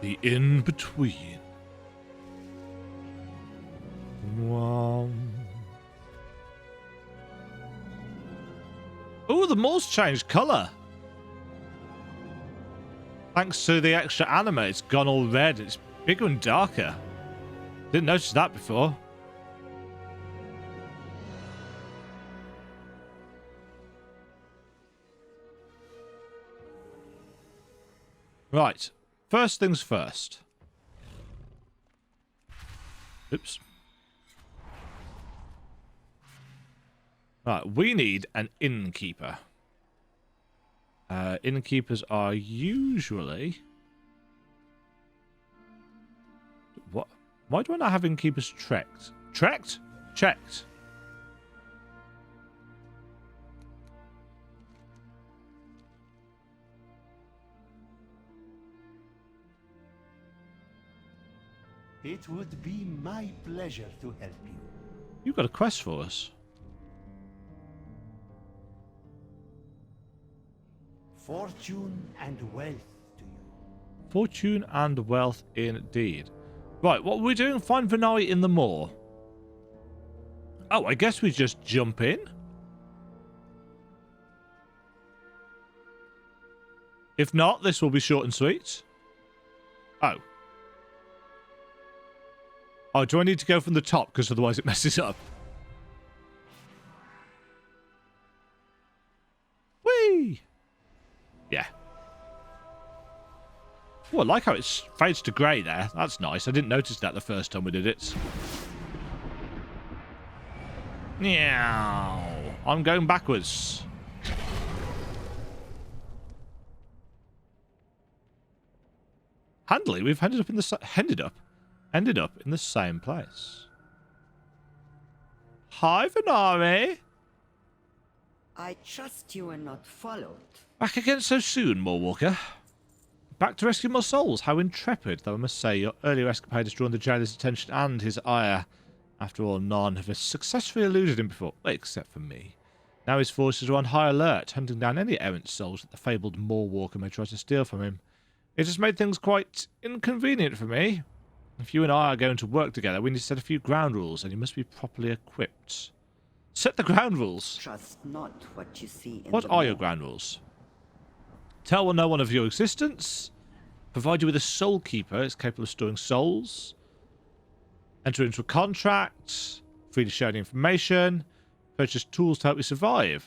The in-between. Wow. Oh, the moor's changed colour. Thanks to the extra anime, it's gone all red. It's bigger and darker. Didn't notice that before. Right. First things first. Oops. Right, we need an innkeeper. Innkeepers are usually... What? Why do I not have innkeepers trekked? Trekked? Checked. It would be my pleasure to help you. You've got a quest for us. Fortune and wealth to you. Fortune and wealth indeed. Right, what are we doing? Find Venari in the moor. Oh, I guess we just jump in. If not, this will be short and sweet. Oh. Oh, do I need to go from the top? Because otherwise it messes up. Whee! Yeah. Oh, I like how it fades to grey there. That's nice. I didn't notice that the first time we did it. Meow. I'm going backwards. Handily, we've ended up in the same place. Hi, Venari. I trust you were not followed. Back again so soon, Moorwalker. Back to rescue more souls. How intrepid, though I must say your earlier escapade has drawn the jailer's attention and his ire. After all, none have successfully eluded him before, except for me. Now his forces are on high alert, hunting down any errant souls that the fabled Moorwalker may try to steal from him. It has made things quite inconvenient for me. If you and I are going to work together, we need to set a few ground rules, and you must be properly equipped. Set the ground rules. Trust not what you see in What are your ground rules? Tell no one of your existence. Provide you with a soul keeper. It's capable of storing souls. Enter into a contract. Free to share the information. Purchase tools to help you survive.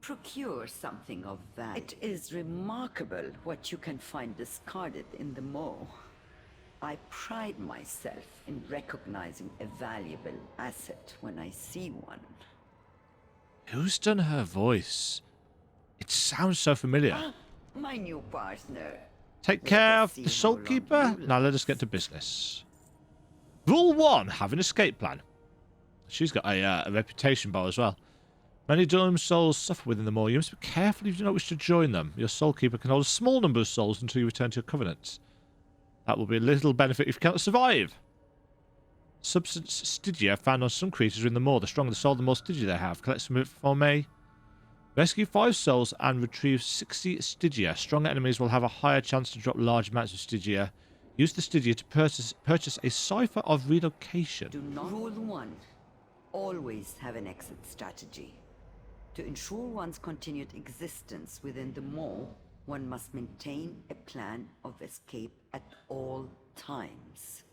Procure something of value. It is remarkable what you can find discarded in the moor. I pride myself in recognizing a valuable asset when I see one. Who's done her voice? It sounds so familiar. My new partner. Take Let care us of see the how soul long keeper. you Now let last. us get to business. Rule 1. Have an escape plan. She's got a reputation bar as well. Many doomed souls suffer within the moor. You must be careful if you do not wish to join them. Your soul keeper can hold a small number of souls until you return to your covenant. That will be a little benefit if you cannot survive. Substance stygia found on some creatures in the moor. The stronger the soul, the more stygia they have. Collect some of it for me. Rescue 5 souls and retrieve 60 stygia. Stronger enemies will have a higher chance to drop large amounts of stygia. Use the stygia to purchase a cipher of relocation. Do not. Rule 1. Always have an exit strategy. To ensure one's continued existence within the moor, one must maintain a plan of escape at all times.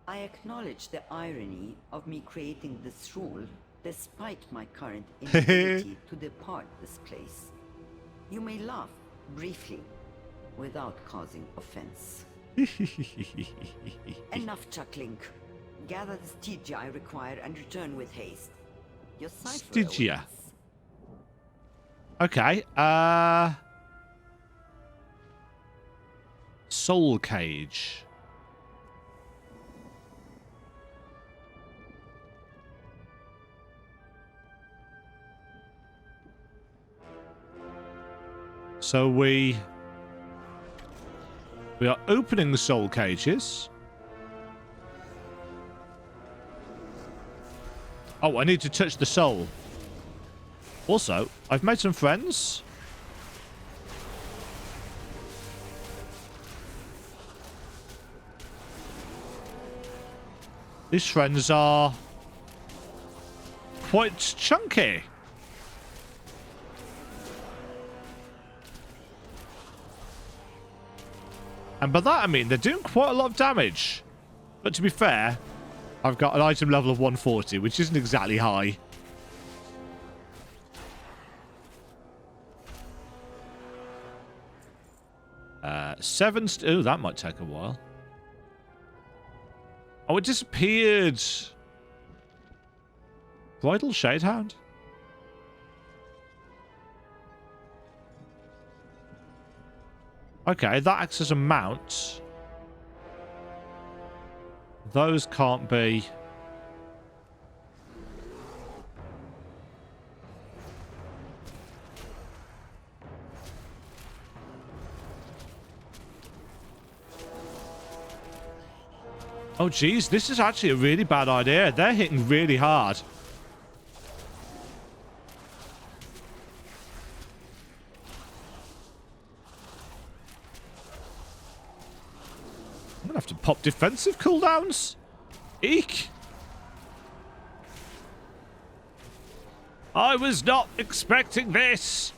I acknowledge the irony of me creating this rule, despite my current inability to depart this place. You may laugh briefly, without causing offense. Enough chuckling. Gather the stygia I require and return with haste. Your cipher Stygia. awaits. Okay, Soul Cage. So we are opening the soul cages. Oh, I need to touch the soul. Also, I've made some friends. These friends are quite chunky. And by that I mean they're doing quite a lot of damage. But to be fair, I've got an item level of 140, which isn't exactly high. Oh, that might take a while. Oh, it disappeared. Bridal Shadehound? Okay, that acts as a mount. Those can't be... Oh, geez, this is actually a really bad idea. They're hitting really hard. I'm gonna have to pop defensive cooldowns. Eek. I was not expecting this.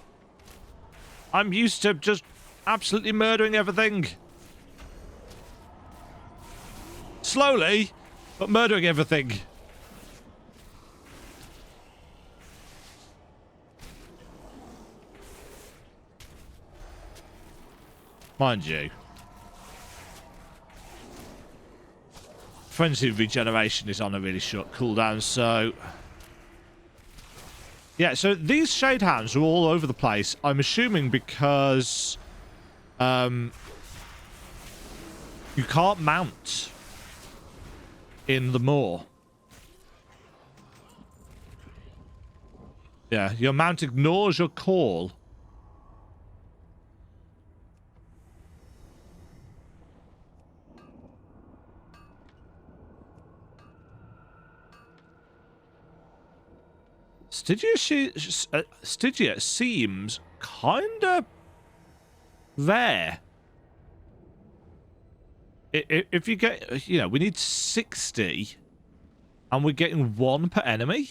I'm used to just absolutely murdering everything. Slowly, but murdering everything. Mind you. Frenzy regeneration is on a really short cooldown, so... Yeah, so these Shadehounds are all over the place. I'm assuming because... you can't mount in the moor. Yeah, your mount ignores your call. Stygia seems kinda rare. If you get, you know, we need 60, and we're getting 1 per enemy.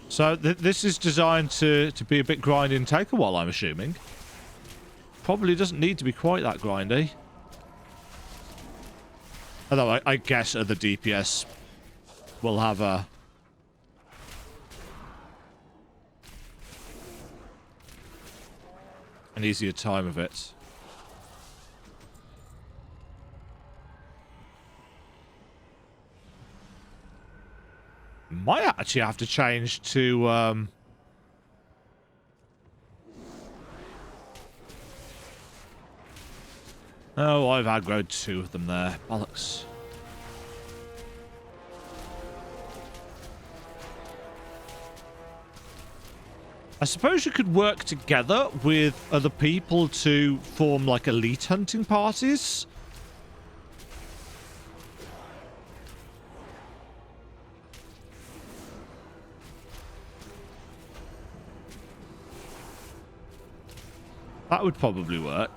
So this is designed to be a bit grindy and take a while, I'm assuming. Probably doesn't need to be quite that grindy. Although I guess other DPS will have an easier time of it. Might actually have to change to oh, I've aggroed 2 of them there. Bollocks. I suppose you could work together with other people to form, like, elite hunting parties. That would probably work.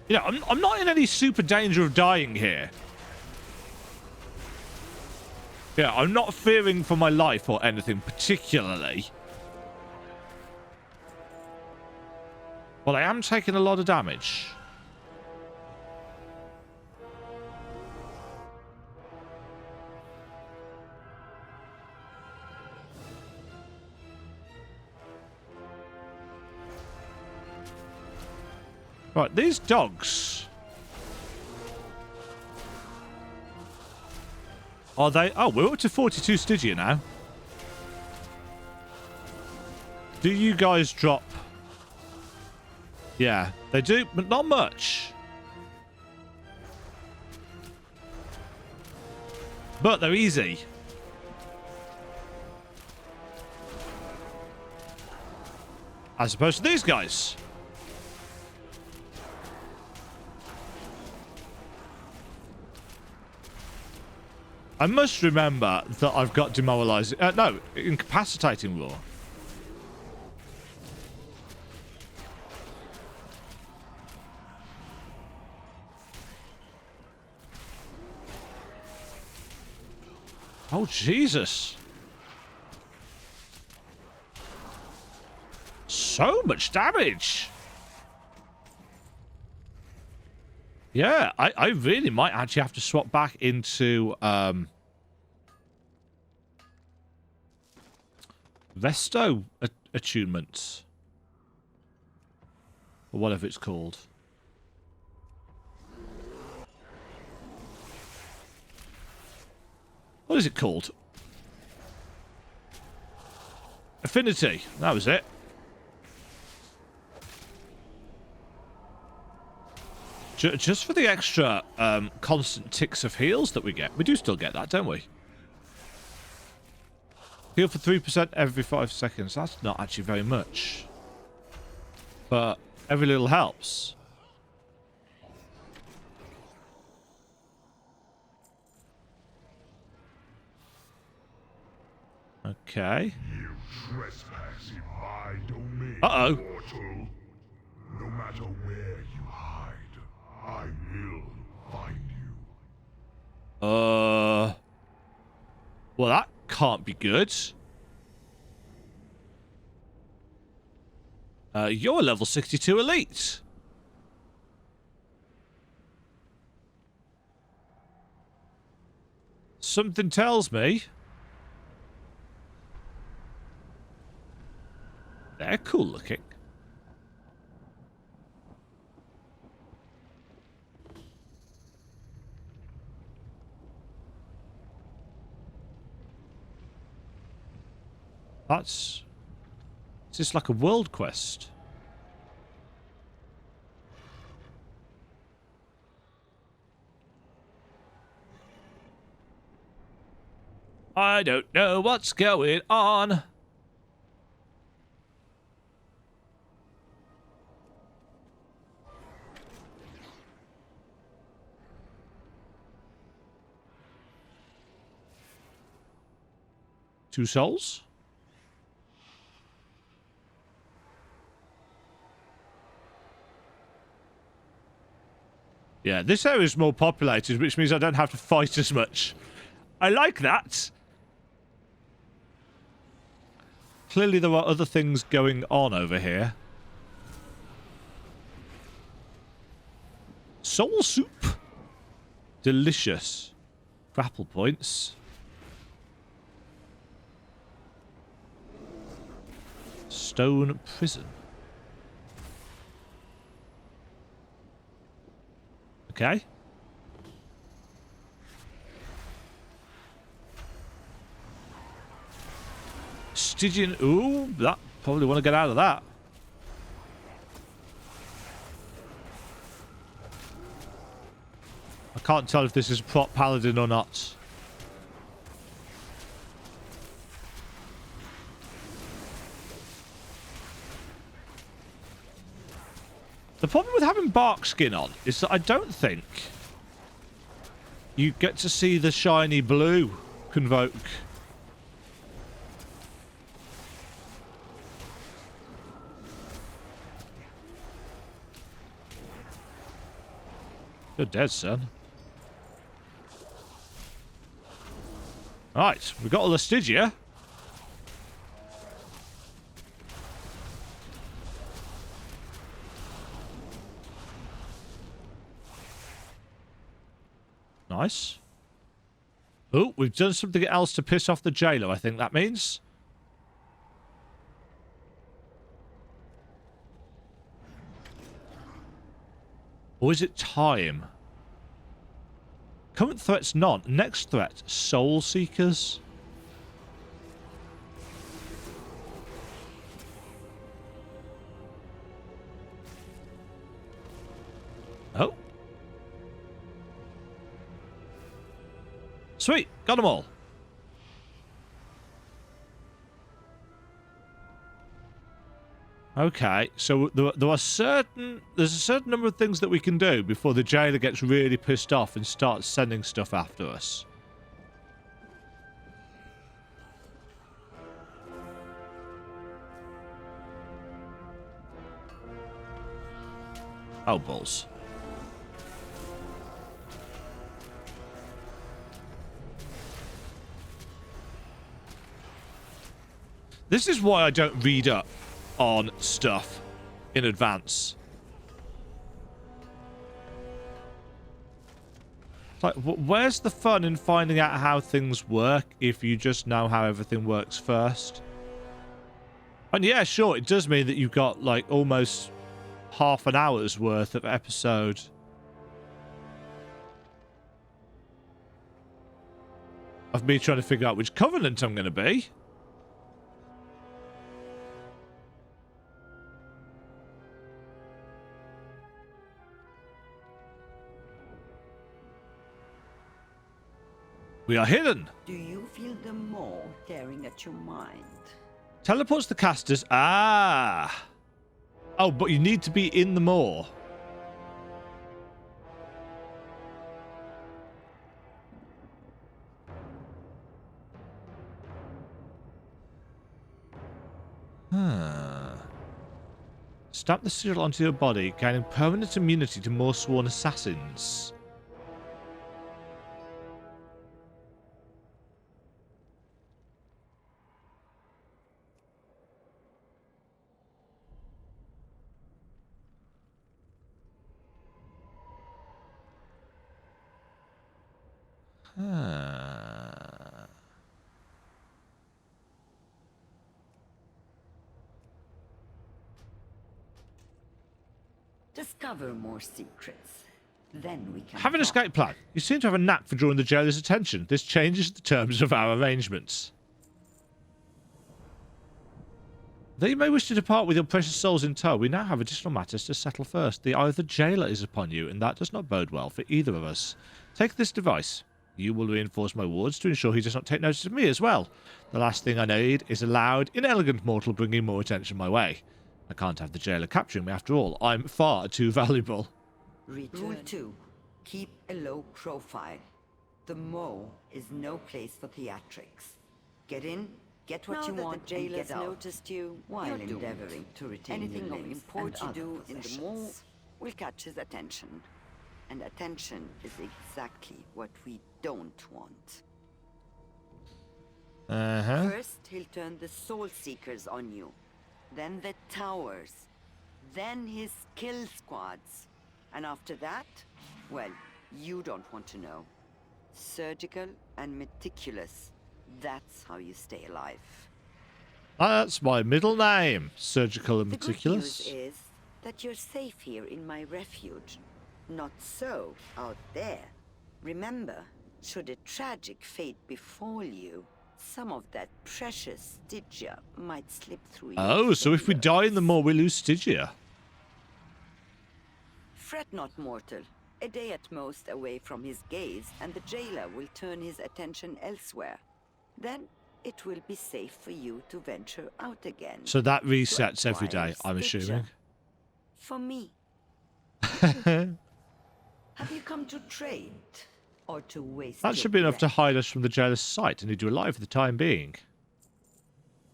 You know, I'm not in any super danger of dying here. Yeah, I'm not fearing for my life or anything particularly. Well, I am taking a lot of damage. Right, these dogs... Are they... Oh, we're up to 42 Stygia now. Do you guys drop... Yeah, they do, but not much. But they're easy. As opposed to these guys. I must remember that I've got demoralizing... no, incapacitating roar. Oh, Jesus. So much damage. Yeah, I really might actually have to swap back into Vesto attunements. Or whatever it's called. What is it called? Affinity. That was it. Just for the extra constant ticks of heals that we get. We do still get that, don't we? Heal for 3% every 5 seconds. That's not actually very much. But every little helps. Okay. You trespass in my domain, Uh-oh. mortal. No matter where you hide, I will find you. Well, that can't be good. You're level 62 elite. Something tells me they're cool looking. Is this like a world quest? I don't know what's going on. Two souls? Yeah, this area is more populated, which means I don't have to fight as much. I like that. Clearly there are other things going on over here. Soul soup. Delicious. Grapple points. Stone prison. Okay. Stygian. Ooh, that probably want to get out of that. I can't tell if this is a prop paladin or not. The problem with having bark skin on is that I don't think you get to see the shiny blue convoke. You're dead, son. Right, we've got all the Stygia. Nice. Oh, we've done something else to piss off the jailer, I think that means. Or is it time? Current threats none. Next threat, Soul Seekers. Oh. Sweet, got them all. Okay, so there's a certain number of things that we can do before the jailer gets really pissed off and starts sending stuff after us. Oh, balls. This is why I don't read up on stuff in advance. Like, where's the fun in finding out how things work if you just know how everything works first? And yeah, sure, it does mean that you've got like almost half an hour's worth of episode. Of me trying to figure out which covenant I'm going to be. We are hidden. Do you feel the maw tearing at your mind? Teleports the casters. Ah. Oh, but you need to be in the maw. Stamp the sigil onto your body, gaining permanent immunity to more sworn assassins. Discover more secrets. Then we can Have an talk. escape plan. You seem to have a knack for drawing the jailer's attention. This changes the terms of our arrangements. Though you may wish to depart with your precious souls in tow, we now have additional matters to settle first. The eye of the jailer is upon you, and that does not bode well for either of us. Take this device. You will reinforce my wards to ensure he does not take notice of me as well. The last thing I need is a loud, inelegant mortal bringing more attention my way. I can't have the jailer capturing me after all. I'm far too valuable. Rule 2. Keep a low profile. The Mo is no place for theatrics. Get in, get what you want, the and get out. noticed you While you're doomed. endeavoring to retain Anything your of limbs import and you other do in the possessions. mall will catch his attention. And attention is exactly what we don't want. First, he'll turn the Soul Seekers on you. Then the towers. Then his kill squads. And after that, well, you don't want to know. Surgical and meticulous. That's how you stay alive. That's my middle name. Surgical and The good meticulous. news is that you're safe here in my refuge. Not so out there. Remember, should a tragic fate befall you, some of that precious Stygia might slip through your Oh, so if we fingers. die in the maw, we lose Stygia. Fret not, mortal. A day at most away from his gaze, and the jailer will turn his attention elsewhere. Then it will be safe for you to venture out again. So that resets every acquire day, I'm Stygia. assuming. For me. Have you come to trade? Or to waste That your should be enough to breath? hide us from the jailer's sight and leave you alive for the time being.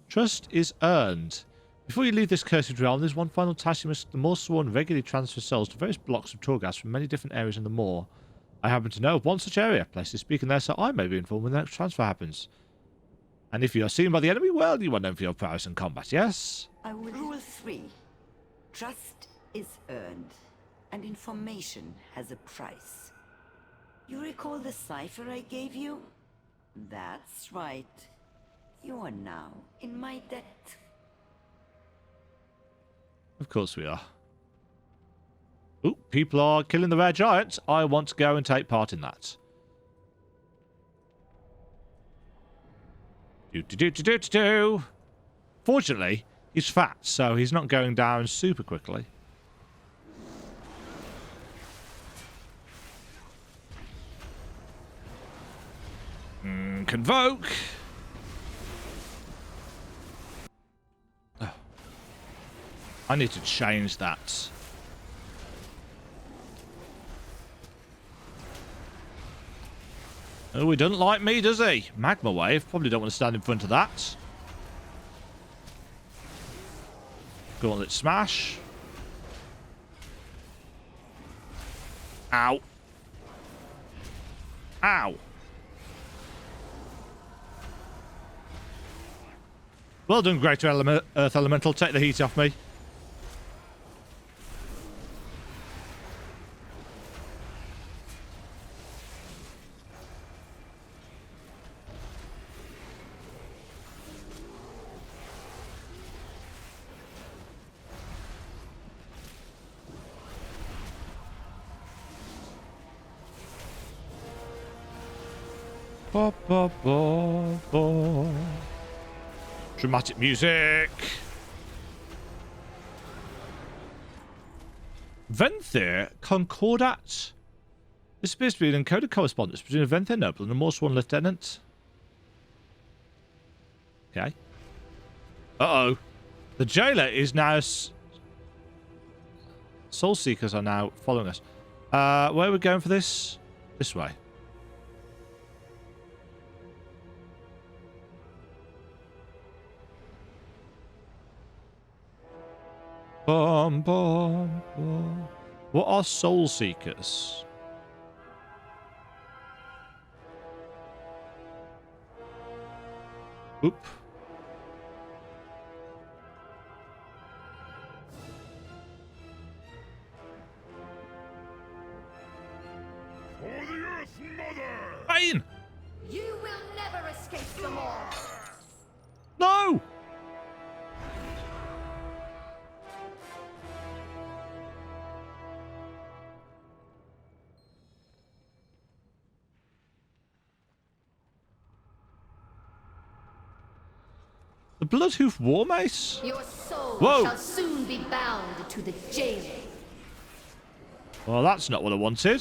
Trust is earned. Before you leave this cursed realm, there's one final task. You must, the Maw Sworn regularly transfer souls to various blocks of Torghast from many different areas in the Maw. I happen to know of one such area. Places speaking there, so I may be informed when the next transfer happens. And if you are seen by the enemy, well, you are known for your prowess in combat, yes? Rule 3. Trust is earned, and information has a price. You recall the cipher I gave you? That's right. You are now in my debt. Of course we are. Ooh, people are killing the rare giants. I want to go and take part in that. Do. Fortunately, he's fat, so he's not going down super quickly. Convoke. Oh. I need to change that. Oh, he doesn't like me, does he? Magma Wave. Probably don't want to stand in front of that. Gauntlet Smash. Ow. Ow. Well done, Greater Earth Elemental. Take the heat off me. Ba, ba, ba, ba. Dramatic music. Venthyr Concordat. This appears to be an encoded correspondence between a Venthyr noble and a Morsworn lieutenant. Okay. Uh-oh. The jailer is now... Soul Seekers are now following us. Where are we going for this? This way. Bum, bum, bum. What are Soul Seekers? Oop. For the Earth Mother! Bane! You will never escape them all. No! The Bloodhoof War Mace? Your soul Whoa. shall soon be bound to the jailer. Well, that's not what I wanted.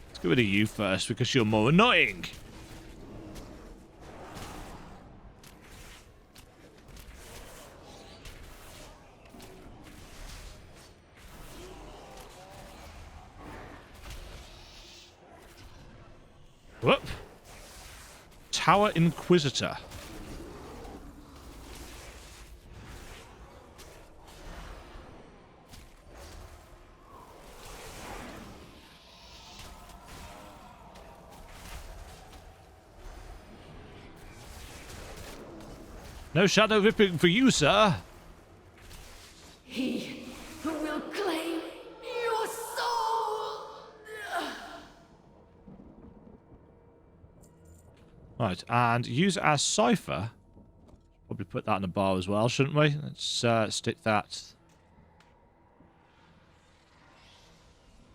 Let's get rid of you first because you're more annoying. Whoop. Tower Inquisitor. No shadow ripping for you, sir. He who will claim your soul. Right, and use our cipher. Probably put that in the bar as well, shouldn't we? Let's stick that.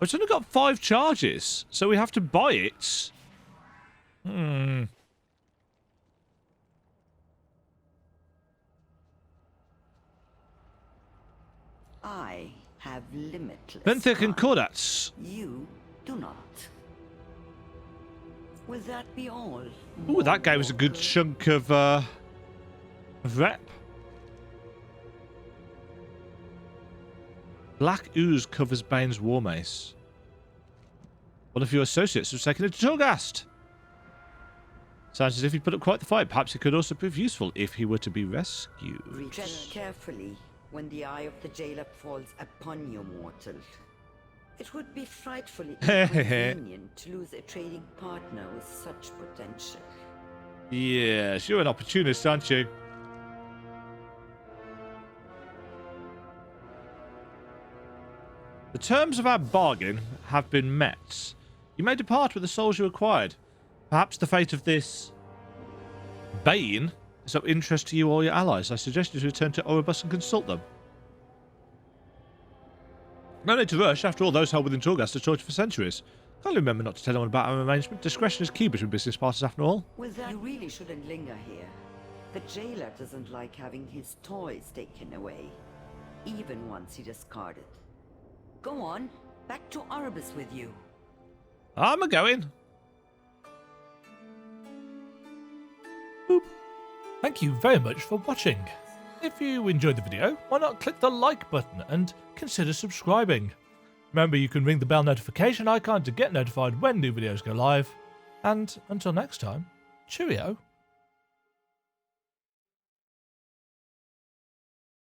It's only got 5 charges, so we have to buy it. I have limitless Venthyr power. Concordats. You do not. Will that be all? Ooh, that gave us a good chunk of rep. Black ooze covers Bane's war mace. One of your associates was taken into Torghast. Sounds as if he put up quite the fight. Perhaps it could also prove useful if he were to be rescued. Tread carefully when the eye of the jailer falls upon you, mortal. It would be frightfully inconvenient to lose a trading partner with such potential. Yes, you're an opportunist, aren't you? The terms of our bargain have been met. You may depart with the souls you acquired. Perhaps the fate of this Bane is of interest to you or your allies. I suggest you return to Oribus and consult them. No need to rush. After all, those held within Torghast are tortured for centuries. Kindly remember not to tell anyone about our arrangement. Discretion is key between business partners, after all. With that, you really shouldn't linger here. The jailer doesn't like having his toys taken away, even once he discarded. Go on, back to Oribus with you. I'm a-going. Boop. Thank you very much for watching. If you enjoyed the video, why not click the like button and consider subscribing. Remember, you can ring the bell notification icon to get notified when new videos go live. And until next time, cheerio.